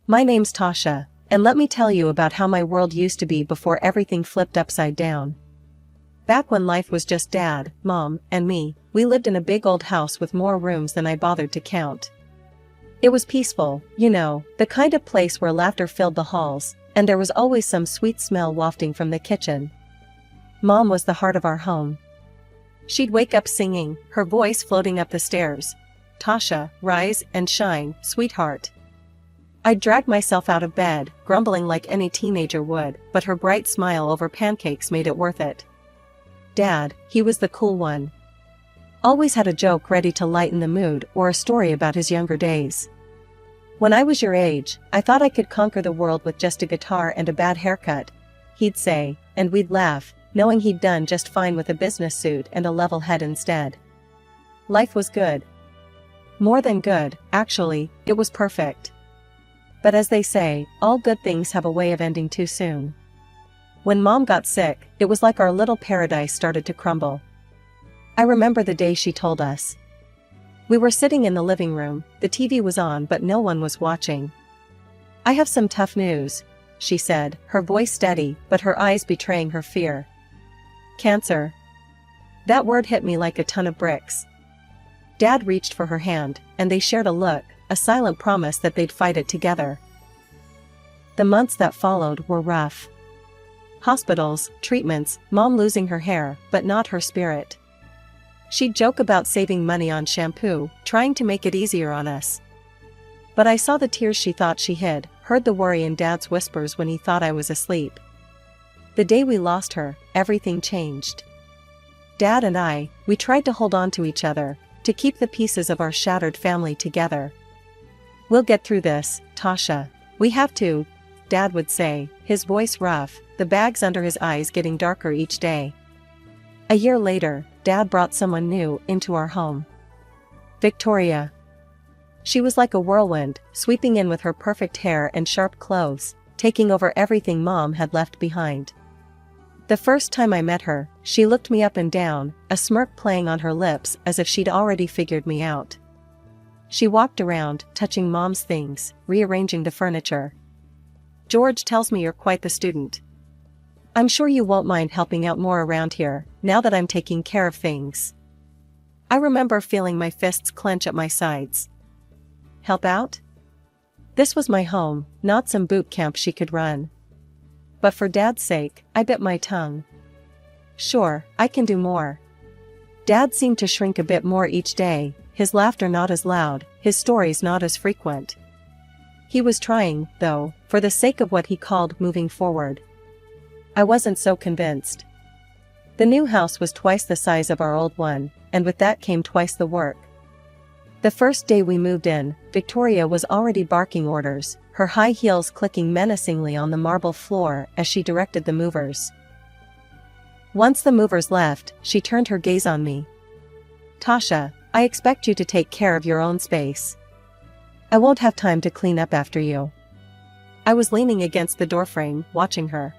My name's Tasha, and let me tell you about how my world used to be before everything flipped upside down. Back when life was just Dad, Mom, and me, we lived in a big old house with more rooms than I bothered to count. It was peaceful, you know, the kind of place where laughter filled the halls, and there was always some sweet smell wafting from the kitchen. Mom was the heart of our home. She'd wake up singing, her voice floating up the stairs. "Tasha, rise and shine, sweetheart." I'd drag myself out of bed, grumbling like any teenager would, but her bright smile over pancakes made it worth it. Dad, he was the cool one. Always had a joke ready to lighten the mood or a story about his younger days. "When I was your age, I thought I could conquer the world with just a guitar and a bad haircut," he'd say, and we'd laugh, knowing he'd done just fine with a business suit and a level head instead. Life was good. More than good, actually, it was perfect. But as they say, all good things have a way of ending too soon. When Mom got sick, it was like our little paradise started to crumble. I remember the day she told us. We were sitting in the living room, the TV was on but no one was watching. "I have some tough news," she said, her voice steady but her eyes betraying her fear. "Cancer." That word hit me like a ton of bricks. Dad reached for her hand, and they shared a look, a silent promise that they'd fight it together. The months that followed were rough. Hospitals, treatments, Mom losing her hair, but not her spirit. She'd joke about saving money on shampoo, trying to make it easier on us. But I saw the tears she thought she hid, heard the worry in Dad's whispers when he thought I was asleep. The day we lost her, everything changed. Dad and I, we tried to hold on to each other, to keep the pieces of our shattered family together. "We'll get through this, Tasha. We have to," Dad would say, his voice rough, the bags under his eyes getting darker each day. A year later, Dad brought someone new into our home. Victoria. She was like a whirlwind, sweeping in with her perfect hair and sharp clothes, taking over everything Mom had left behind. The first time I met her, she looked me up and down, a smirk playing on her lips as if she'd already figured me out. She walked around, touching Mom's things, rearranging the furniture. "George tells me you're quite the student. I'm sure you won't mind helping out more around here, now that I'm taking care of things." I remember feeling my fists clench at my sides. Help out? This was my home, not some boot camp she could run. But for Dad's sake, I bit my tongue. "Sure, I can do more." Dad seemed to shrink a bit more each day, his laughter not as loud, his stories not as frequent. He was trying, though, for the sake of what he called moving forward. I wasn't so convinced. The new house was twice the size of our old one, and with that came twice the work. The first day we moved in, Victoria was already barking orders, her high heels clicking menacingly on the marble floor as she directed the movers. Once the movers left, she turned her gaze on me. "Tasha, I expect you to take care of your own space. I won't have time to clean up after you." I was leaning against the doorframe, watching her.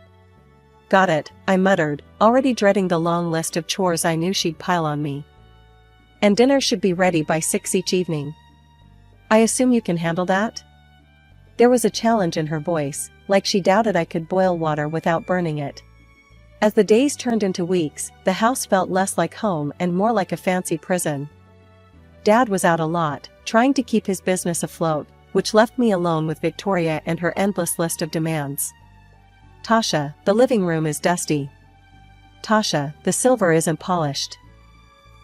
"Got it," I muttered, already dreading the long list of chores I knew she'd pile on me. "And dinner should be ready by 6 each evening. I assume you can handle that?" There was a challenge in her voice, like she doubted I could boil water without burning it. As the days turned into weeks, the house felt less like home and more like a fancy prison. Dad was out a lot, trying to keep his business afloat, which left me alone with Victoria and her endless list of demands. "Tasha, the living room is dusty. Tasha, the silver isn't polished.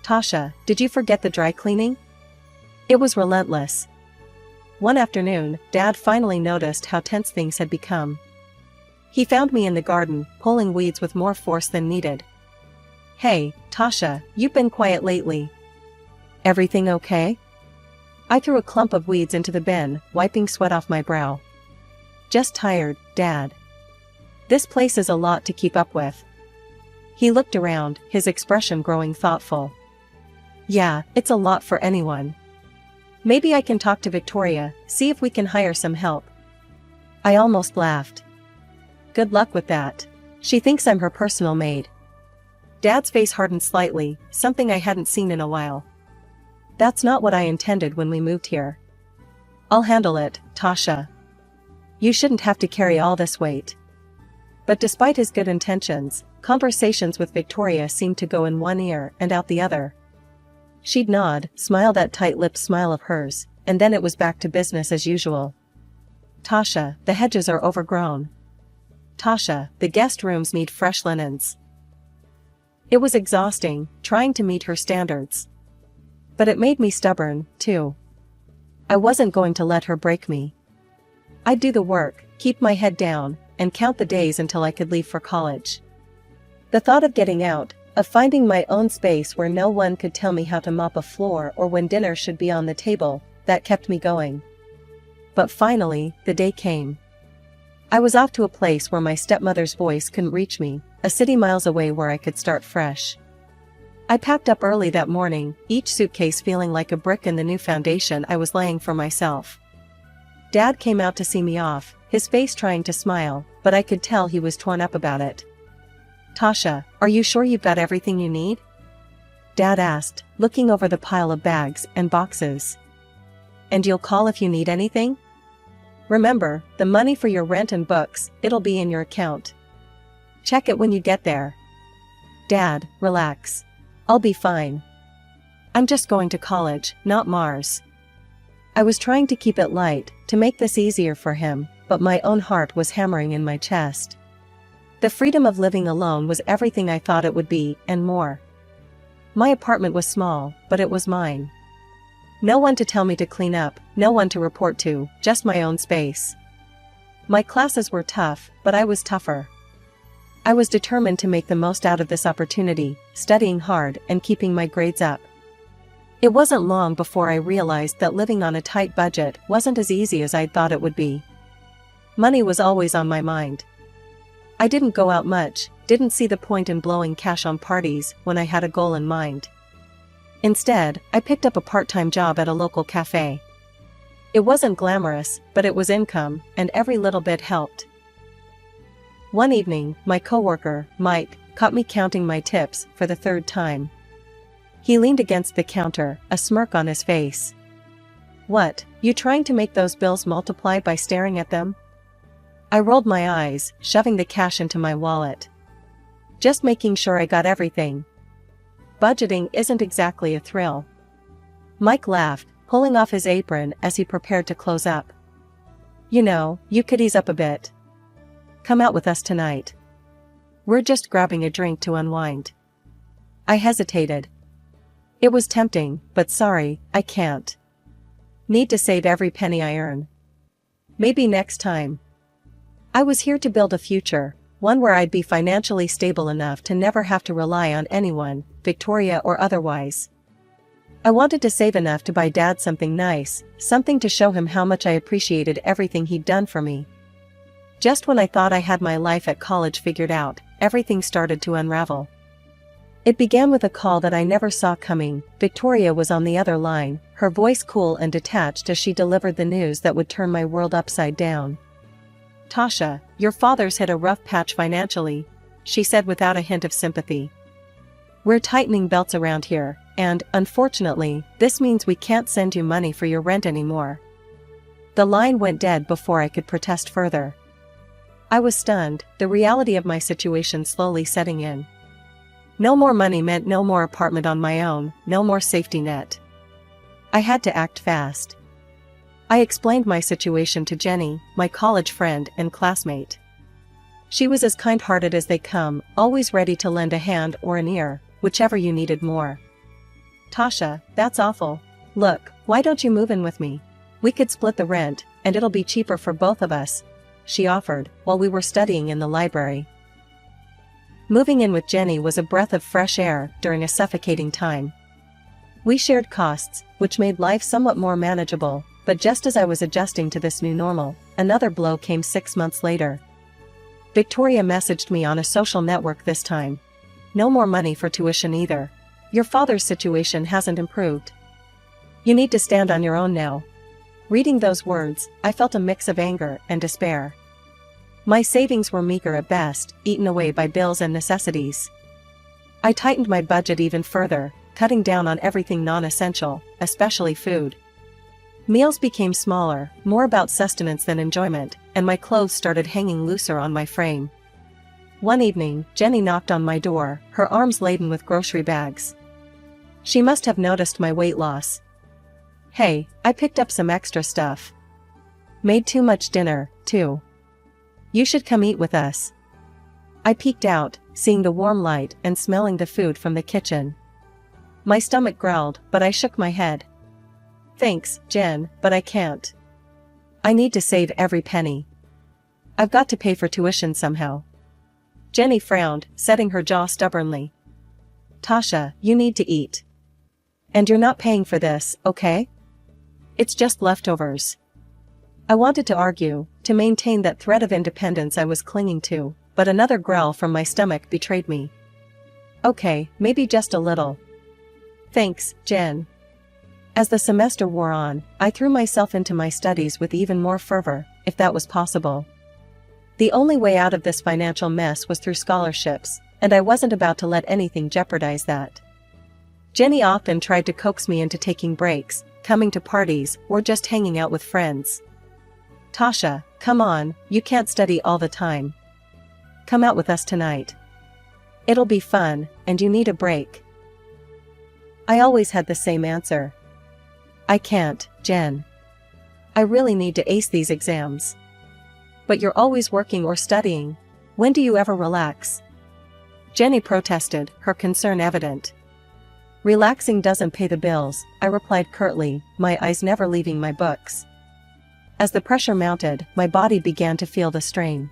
Tasha, did you forget the dry cleaning?" It was relentless. One afternoon, Dad finally noticed how tense things had become. He found me in the garden, pulling weeds with more force than needed. "Hey, Tasha, you've been quiet lately. Everything okay?" I threw a clump of weeds into the bin, wiping sweat off my brow. "Just tired, Dad. This place is a lot to keep up with." He looked around, his expression growing thoughtful. "Yeah, it's a lot for anyone. Maybe I can talk to Victoria, see if we can hire some help." I almost laughed. "Good luck with that. She thinks I'm her personal maid." Dad's face hardened slightly, something I hadn't seen in a while. "That's not what I intended when we moved here." "I'll handle it, Tasha." You shouldn't have to carry all this weight. But despite his good intentions, conversations with Victoria seemed to go in one ear and out the other. She'd nod, smile that tight-lipped smile of hers, and then it was back to business as usual. Tasha, the hedges are overgrown. Tasha, the guest rooms need fresh linens. It was exhausting, trying to meet her standards. But it made me stubborn, too. I wasn't going to let her break me. I'd do the work, keep my head down, and count the days until I could leave for college. The thought of getting out, of finding my own space where no one could tell me how to mop a floor or when dinner should be on the table, that kept me going. But finally, the day came. I was off to a place where my stepmother's voice couldn't reach me, a city miles away where I could start fresh. I packed up early that morning, each suitcase feeling like a brick in the new foundation I was laying for myself. Dad came out to see me off, his face trying to smile, but I could tell he was torn up about it. Tasha, are you sure you've got everything you need? Dad asked, looking over the pile of bags and boxes. And you'll call if you need anything? Remember, the money for your rent and books, it'll be in your account. Check it when you get there. Dad, relax. I'll be fine. I'm just going to college, not Mars. I was trying to keep it light, to make this easier for him, but my own heart was hammering in my chest. The freedom of living alone was everything I thought it would be, and more. My apartment was small, but it was mine. No one to tell me to clean up, no one to report to, just my own space. My classes were tough, but I was tougher. I was determined to make the most out of this opportunity, studying hard and keeping my grades up. It wasn't long before I realized that living on a tight budget wasn't as easy as I'd thought it would be. Money was always on my mind. I didn't go out much, didn't see the point in blowing cash on parties when I had a goal in mind. Instead, I picked up a part-time job at a local cafe. It wasn't glamorous, but it was income, and every little bit helped. One evening, my coworker, Mike, caught me counting my tips for the third time. He leaned against the counter, a smirk on his face. What, you trying to make those bills multiply by staring at them? I rolled my eyes, shoving the cash into my wallet. Just making sure I got everything. Budgeting isn't exactly a thrill. Mike laughed, pulling off his apron as he prepared to close up. You know, you could ease up a bit. Come out with us tonight. We're just grabbing a drink to unwind. I hesitated. It was tempting, but sorry, I can't. Need to save every penny I earn. Maybe next time. I was here to build a future, one where I'd be financially stable enough to never have to rely on anyone, Victoria or otherwise. I wanted to save enough to buy Dad something nice, something to show him how much I appreciated everything he'd done for me. Just when I thought I had my life at college figured out, everything started to unravel. It began with a call that I never saw coming. Victoria was on the other line, her voice cool and detached as she delivered the news that would turn my world upside down. Tasha, your father's hit a rough patch financially, she said without a hint of sympathy. We're tightening belts around here, and, unfortunately, this means we can't send you money for your rent anymore. The line went dead before I could protest further. I was stunned, the reality of my situation slowly setting in. No more money meant no more apartment on my own, no more safety net. I had to act fast. I explained my situation to Jenny, my college friend and classmate. She was as kind-hearted as they come, always ready to lend a hand or an ear, whichever you needed more. Tasha, that's awful. Look, why don't you move in with me? We could split the rent, and it'll be cheaper for both of us, she offered, while we were studying in the library. Moving in with Jenny was a breath of fresh air during a suffocating time. We shared costs, which made life somewhat more manageable, but just as I was adjusting to this new normal, another blow came 6 months later. Victoria messaged me on a social network this time. No more money for tuition either. Your father's situation hasn't improved. You need to stand on your own now. Reading those words, I felt a mix of anger and despair. My savings were meager at best, eaten away by bills and necessities. I tightened my budget even further, cutting down on everything non-essential, especially food. Meals became smaller, more about sustenance than enjoyment, and my clothes started hanging looser on my frame. One evening, Jenny knocked on my door, her arms laden with grocery bags. She must have noticed my weight loss. "Hey, I picked up some extra stuff. Made too much dinner, too. You should come eat with us." I peeked out, seeing the warm light and smelling the food from the kitchen. My stomach growled, but I shook my head. "Thanks, Jen, but I can't. I need to save every penny. I've got to pay for tuition somehow." Jenny frowned, setting her jaw stubbornly. "Tasha, you need to eat. And you're not paying for this, okay? It's just leftovers." I wanted to argue, to maintain that thread of independence I was clinging to, but another growl from my stomach betrayed me. "Okay, maybe just a little. Thanks, Jen." As the semester wore on, I threw myself into my studies with even more fervor, if that was possible. The only way out of this financial mess was through scholarships, and I wasn't about to let anything jeopardize that. Jenny often tried to coax me into taking breaks, coming to parties, or just hanging out with friends. "Tasha, come on, you can't study all the time. Come out with us tonight. It'll be fun, and you need a break." I always had the same answer. "I can't, Jen. I really need to ace these exams." "But you're always working or studying. When do you ever relax?" Jenny protested, her concern evident. "Relaxing doesn't pay the bills," I replied curtly, my eyes never leaving my books. As the pressure mounted, my body began to feel the strain.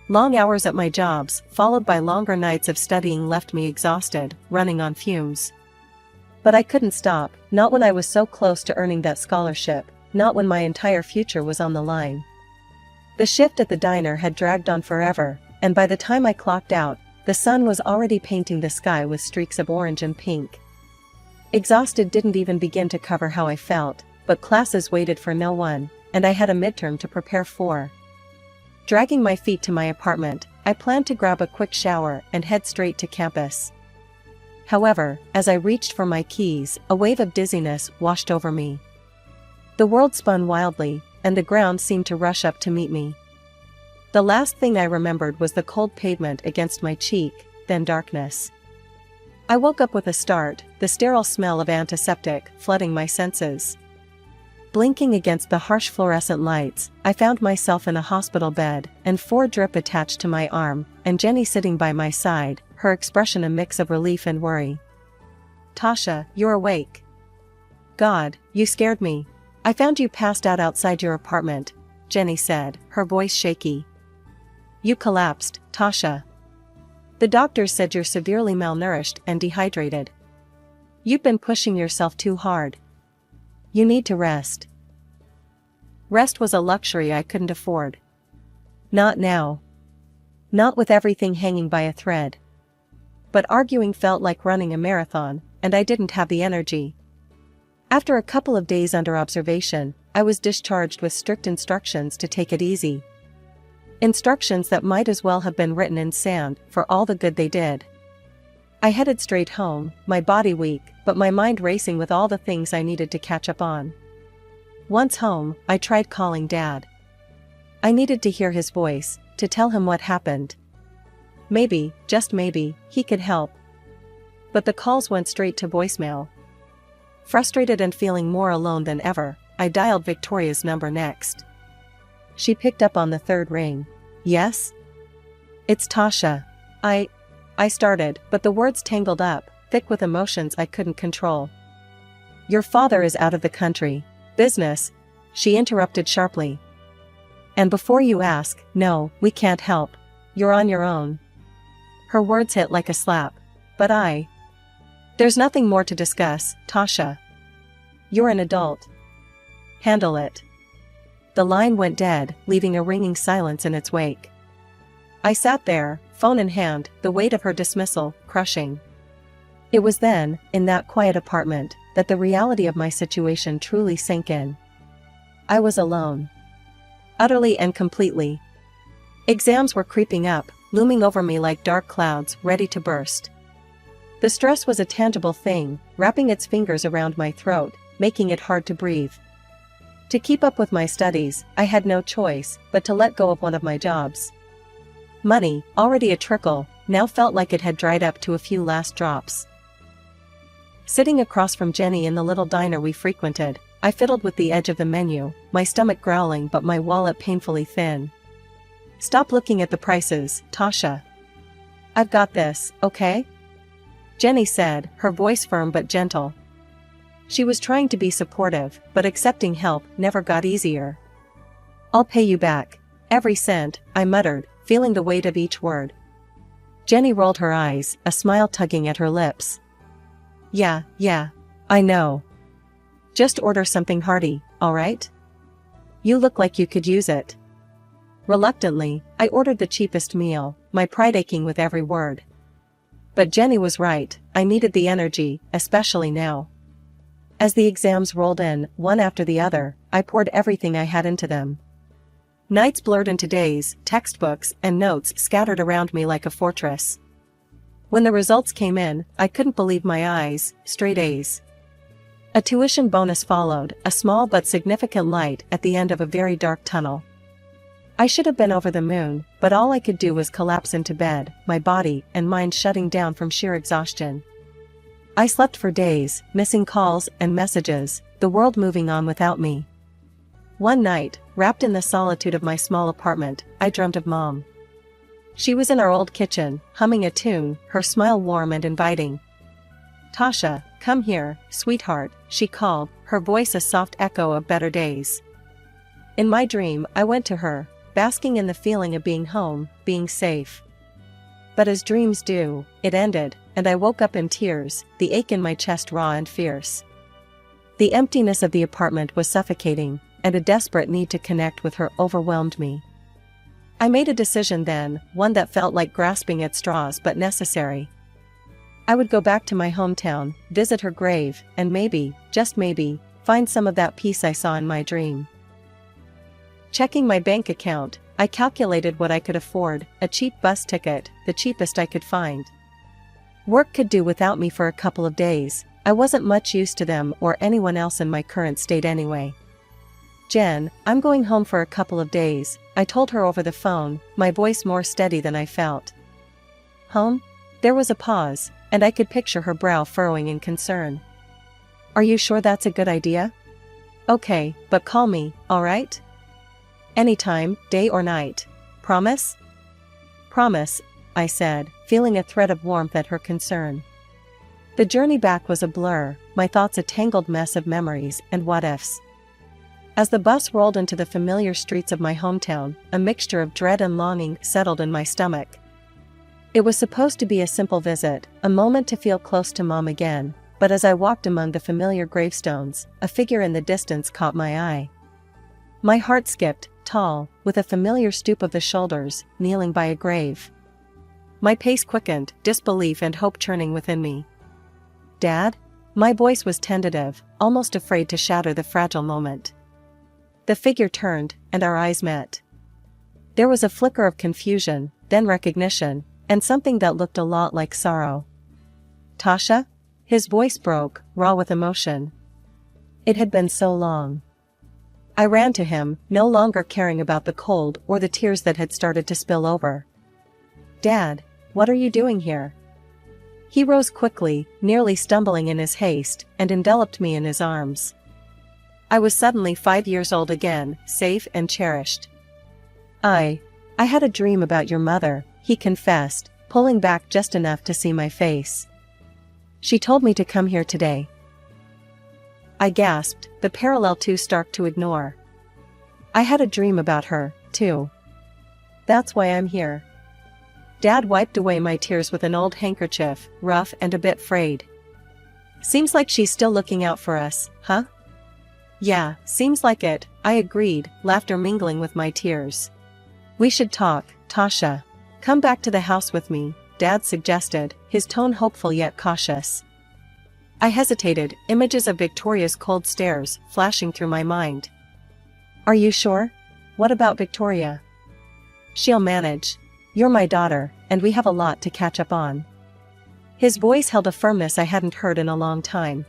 Long hours at my jobs, followed by longer nights of studying, left me exhausted, running on fumes. But I couldn't stop, not when I was so close to earning that scholarship, not when my entire future was on the line. The shift at the diner had dragged on forever, and by the time I clocked out, the sun was already painting the sky with streaks of orange and pink. Exhausted didn't even begin to cover how I felt, but classes waited for no one, and I had a midterm to prepare for. Dragging my feet to my apartment, I planned to grab a quick shower and head straight to campus. However, as I reached for my keys, a wave of dizziness washed over me. The world spun wildly, and the ground seemed to rush up to meet me. The last thing I remembered was the cold pavement against my cheek, then darkness. I woke up with a start, the sterile smell of antiseptic flooding my senses. Blinking against the harsh fluorescent lights, I found myself in a hospital bed, and 4 drip attached to my arm, and Jenny sitting by my side, her expression a mix of relief and worry. "Tasha, you're awake. God, you scared me. I found you passed out outside your apartment," Jenny said, her voice shaky. "You collapsed, Tasha. The doctors said you're severely malnourished and dehydrated. You've been pushing yourself too hard. You need to rest." Rest was a luxury I couldn't afford. Not now. Not with everything hanging by a thread. But arguing felt like running a marathon, and I didn't have the energy. After a couple of days under observation, I was discharged with strict instructions to take it easy. Instructions that might as well have been written in sand, for all the good they did. I headed straight home, my body weak, but my mind racing with all the things I needed to catch up on. Once home, I tried calling Dad. I needed to hear his voice, to tell him what happened. Maybe, just maybe, he could help. But the calls went straight to voicemail. Frustrated and feeling more alone than ever, I dialed Victoria's number next. She picked up on the 3rd ring. "Yes? It's Tasha. I started, but the words tangled up, thick with emotions I couldn't control. "Your father is out of the country. Business," she interrupted sharply. "And before you ask, no, we can't help. You're on your own." Her words hit like a slap. But "There's nothing more to discuss, Tasha. You're an adult. Handle it." The line went dead, leaving a ringing silence in its wake. I sat there, phone in hand, the weight of her dismissal crushing. It was then, in that quiet apartment, that the reality of my situation truly sank in. I was alone. Utterly and completely. Exams were creeping up, looming over me like dark clouds ready to burst. The stress was a tangible thing, wrapping its fingers around my throat, making it hard to breathe. To keep up with my studies, I had no choice but to let go of one of my jobs. Money, already a trickle, now felt like it had dried up to a few last drops. Sitting across from Jenny in the little diner we frequented, I fiddled with the edge of the menu, my stomach growling but my wallet painfully thin. "Stop looking at the prices, Tasha. I've got this, okay?" Jenny said, her voice firm but gentle. She was trying to be supportive, but accepting help never got easier. "I'll pay you back. Every cent," I muttered, feeling the weight of each word. Jenny rolled her eyes, a smile tugging at her lips. Yeah, I know. Just order something hearty, all right? You look like you could use it." Reluctantly, I ordered the cheapest meal, my pride aching with every word. But Jenny was right, I needed the energy, especially now. As the exams rolled in, one after the other, I poured everything I had into them. Nights blurred into days, textbooks and notes scattered around me like a fortress. When the results came in, I couldn't believe my eyes, straight A's. A tuition bonus followed, a small but significant light at the end of a very dark tunnel. I should have been over the moon, but all I could do was collapse into bed, my body and mind shutting down from sheer exhaustion. I slept for days, missing calls and messages, the world moving on without me. One night, wrapped in the solitude of my small apartment, I dreamt of Mom. She was in our old kitchen, humming a tune, her smile warm and inviting. "Tasha, come here, sweetheart," she called, her voice a soft echo of better days. In my dream, I went to her, basking in the feeling of being home, being safe. But as dreams do, it ended, and I woke up in tears, the ache in my chest raw and fierce. The emptiness of the apartment was suffocating, and a desperate need to connect with her overwhelmed me. I made a decision then, one that felt like grasping at straws but necessary. I would go back to my hometown, visit her grave, and maybe, just maybe, find some of that peace I saw in my dream. Checking my bank account, I calculated what I could afford, a cheap bus ticket, the cheapest I could find. Work could do without me for a couple of days, I wasn't much use to them or anyone else in my current state anyway. "Jen, I'm going home for a couple of days," I told her over the phone, my voice more steady than I felt. "Home?" There was a pause, and I could picture her brow furrowing in concern. "Are you sure that's a good idea?" "Okay, but call me, all right?" "Anytime, day or night. Promise?" "Promise," I said, feeling a thread of warmth at her concern. The journey back was a blur, my thoughts a tangled mess of memories and what-ifs. As the bus rolled into the familiar streets of my hometown, a mixture of dread and longing settled in my stomach. It was supposed to be a simple visit, a moment to feel close to Mom again, but as I walked among the familiar gravestones, a figure in the distance caught my eye. My heart skipped, tall, with a familiar stoop of the shoulders, kneeling by a grave. My pace quickened, disbelief and hope churning within me. "Dad?" My voice was tentative, almost afraid to shatter the fragile moment. The figure turned, and our eyes met. There was a flicker of confusion, then recognition, and something that looked a lot like sorrow. "Tasha?" His voice broke, raw with emotion. It had been so long. I ran to him, no longer caring about the cold or the tears that had started to spill over. "Dad, what are you doing here?" He rose quickly, nearly stumbling in his haste, and enveloped me in his arms. I was suddenly 5 years old again, safe and cherished. I had a dream about your mother," he confessed, pulling back just enough to see my face. "She told me to come here today." I gasped, the parallel too stark to ignore. I had a dream about her, too. "That's why I'm here." Dad wiped away my tears with an old handkerchief, rough and a bit frayed. "Seems like she's still looking out for us, huh?" "Yeah, seems like it," I agreed, laughter mingling with my tears. "We should talk, Tasha. Come back to the house with me," Dad suggested, his tone hopeful yet cautious. I hesitated, images of Victoria's cold stares flashing through my mind. "Are you sure? What about Victoria?" "She'll manage. You're my daughter, and we have a lot to catch up on." His voice held a firmness I hadn't heard in a long time.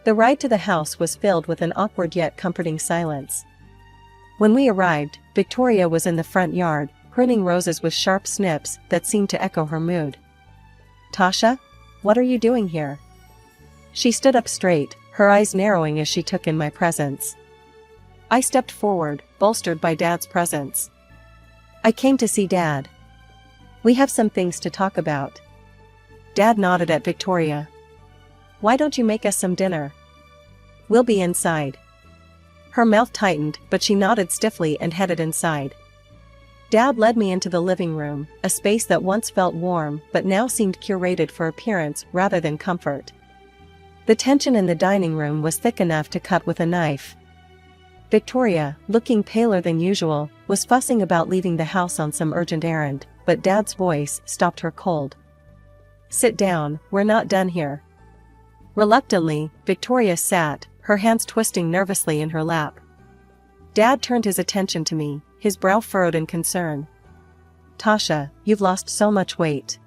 The ride to the house was filled with an awkward yet comforting silence. When we arrived, Victoria was in the front yard, pruning roses with sharp snips that seemed to echo her mood. "Tasha? What are you doing here?" She stood up straight, her eyes narrowing as she took in my presence. I stepped forward, bolstered by Dad's presence. "I came to see Dad. We have some things to talk about." Dad nodded at Victoria. "Why don't you make us some dinner? We'll be inside." Her mouth tightened, but she nodded stiffly and headed inside. Dad led me into the living room, a space that once felt warm but now seemed curated for appearance rather than comfort. The tension in the dining room was thick enough to cut with a knife. Victoria, looking paler than usual, was fussing about leaving the house on some urgent errand, but Dad's voice stopped her cold. "Sit down, we're not done here." Reluctantly, Victoria sat, her hands twisting nervously in her lap. Dad turned his attention to me, his brow furrowed in concern. "Tasha, you've lost so much weight.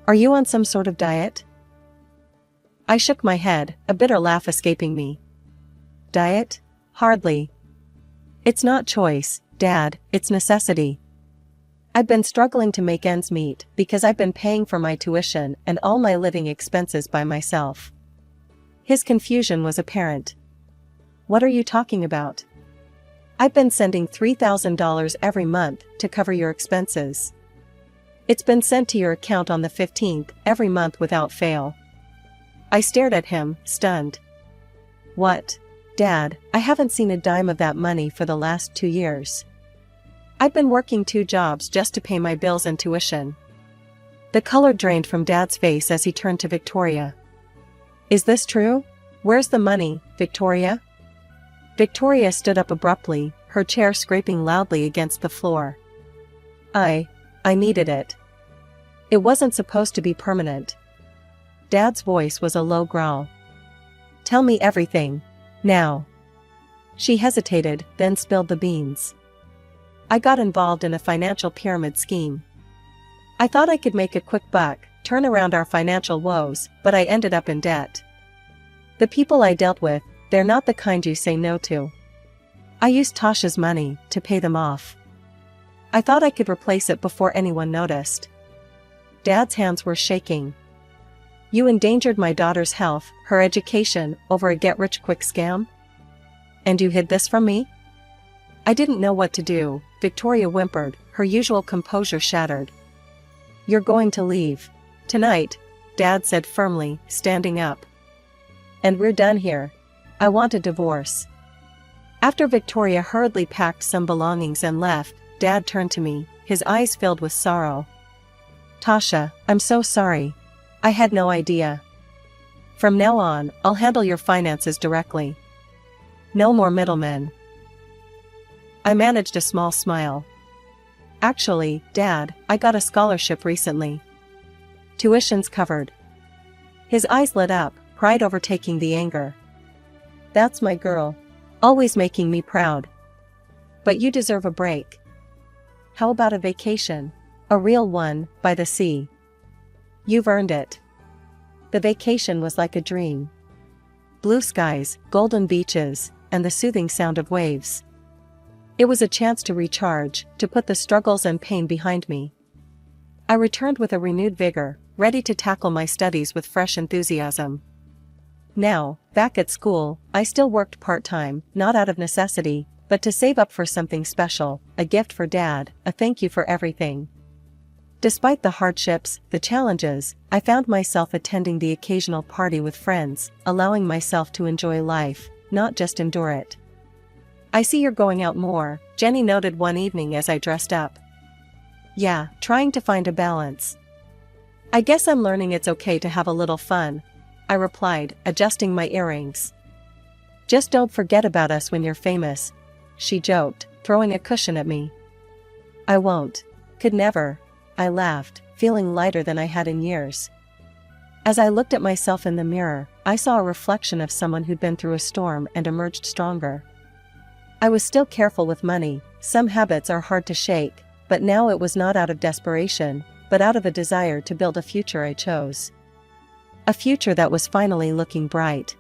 Are you on some sort of diet?" I shook my head, a bitter laugh escaping me. "Diet? Hardly. It's not choice, Dad, it's necessity. I've been struggling to make ends meet because I've been paying for my tuition and all my living expenses by myself." His confusion was apparent. "What are you talking about?" "I've been sending $3,000 every month to cover your expenses. It's been sent to your account on the 15th every month without fail." I stared at him, stunned. "What? Dad, I haven't seen a dime of that money for the last 2 years. I've been working 2 jobs just to pay my bills and tuition." The color drained from Dad's face as he turned to Victoria. "Is this true? Where's the money, Victoria?" Victoria stood up abruptly, her chair scraping loudly against the floor. I needed it. It wasn't supposed to be permanent." Dad's voice was a low growl. "Tell me everything. Now." She hesitated, then spilled the beans. "I got involved in a financial pyramid scheme. I thought I could make a quick buck, turn around our financial woes, but I ended up in debt. The people I dealt with, they're not the kind you say no to. I used Tasha's money to pay them off. I thought I could replace it before anyone noticed." Dad's hands were shaking. "You endangered my daughter's health, her education, over a get-rich-quick scam? And you hid this from me?" "I didn't know what to do," Victoria whimpered, her usual composure shattered. "You're going to leave. Tonight," Dad said firmly, standing up. "And we're done here. I want a divorce." After Victoria hurriedly packed some belongings and left, Dad turned to me, his eyes filled with sorrow. "Tasha, I'm so sorry. I had no idea. From now on, I'll handle your finances directly. No more middlemen." I managed a small smile. "Actually, Dad, I got a scholarship recently. Tuition's covered." His eyes lit up, pride overtaking the anger. "That's my girl. Always making me proud. But you deserve a break. How about a vacation? A real one, by the sea. You've earned it." The vacation was like a dream. Blue skies, golden beaches, and the soothing sound of waves. It was a chance to recharge, to put the struggles and pain behind me. I returned with a renewed vigor, ready to tackle my studies with fresh enthusiasm. Now, back at school, I still worked part-time, not out of necessity, but to save up for something special, a gift for Dad, a thank you for everything. Despite the hardships, the challenges, I found myself attending the occasional party with friends, allowing myself to enjoy life, not just endure it. "I see you're going out more," Jenny noted one evening as I dressed up. "Yeah, trying to find a balance. I guess I'm learning it's okay to have a little fun," I replied, adjusting my earrings. "Just don't forget about us when you're famous," she joked, throwing a cushion at me. "I won't. Could never," I laughed, feeling lighter than I had in years. As I looked at myself in the mirror, I saw a reflection of someone who'd been through a storm and emerged stronger. I was still careful with money. Some habits are hard to shake, but now it was not out of desperation, but out of a desire to build a future I chose. A future that was finally looking bright.